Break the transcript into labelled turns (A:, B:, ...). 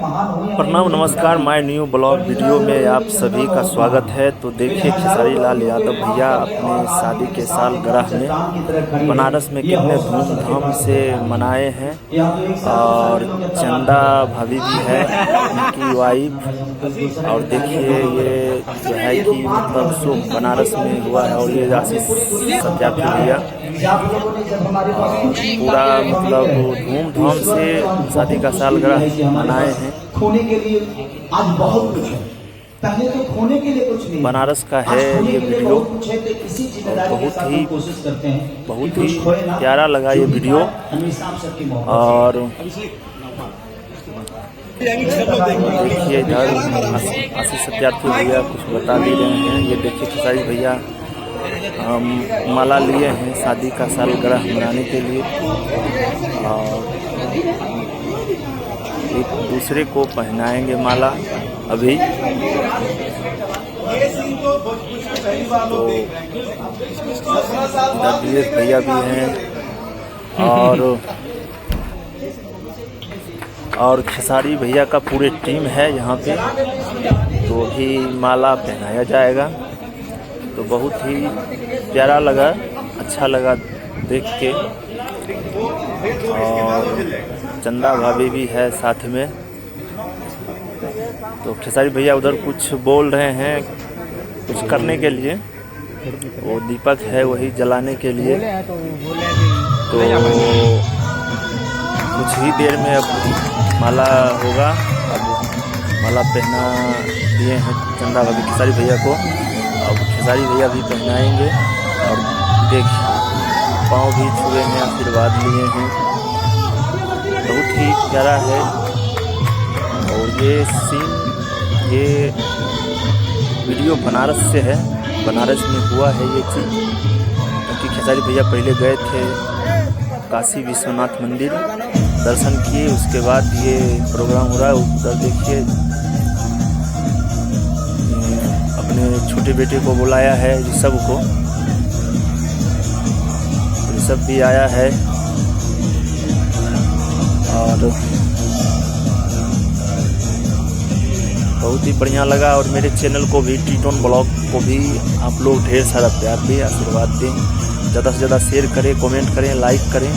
A: प्रणाम नमस्कार, my new blog video में आप सभी का स्वागत है। तो देखिए खेसारी लाल यादव भैया अपने शादी के सालगिरह में बनारस में कितने धूमधाम से मनाए हैं। और चंदा भाभी भी है उनकी वाइफ। और देखिए ये जो है कि मतलब शुभ बनारस में हुआ है। और ये आशीष सत्यार्थी भैया पूरा मतलब धूमधाम से शादी का सालगिरह मनाए हैं।
B: खोने के लिए आज बहुत कुछ है, पहले तो खोने के लिए कुछ नहीं।
A: बनारस का है ये वीडियो, बहुत ही प्यारा लगा ये वीडियो। और देखिए इधर आशीष सत्यार्थी भैया कुछ बता भी रहे हैं। ये देखिए खेसारी भैया माला लिए हैं शादी का सालगिरह मनाने के लिए। और एक दूसरे को पहनाएंगे माला अभी। तो दिलीप भैया भी हैं और खेसारी भैया का पूरे टीम है यहाँ पे। तो भी माला पहनाया जाएगा। तो बहुत ही प्यारा लगा, अच्छा लगा देख के। और चंदा भाभी भी है साथ में। तो खेसारी भैया उधर कुछ बोल रहे हैं कुछ करने के लिए। वो दीपक है वही जलाने के लिए। तो कुछ ही देर में अब माला होगा। अब माला पहना दिए हैं चंदा भाभी खेसारी भैया को। अब खेसारी भैया भी पहनाएंगे। और देखिए पाँव भी छुए हैं, आशीर्वाद लिए हैं। बहुत ही प्यारा है। और ये सीन, ये वीडियो बनारस से है, बनारस में हुआ है ये चीज़। क्योंकि खेसारी भैया पहले गए थे काशी विश्वनाथ मंदिर, दर्शन किए, उसके बाद ये प्रोग्राम हो रहा है। उधर देखिए अपने छोटे बेटे को बुलाया है, ऋषभ को। ऋषभ भी आया है। और बहुत ही बढ़िया लगा। और मेरे चैनल को भी, टी-टोन ब्लॉग को भी आप लोग ढेर सारा प्यार दें, आशीर्वाद दें। ज़्यादा से ज़्यादा शेयर करें, कमेंट करें, लाइक करें।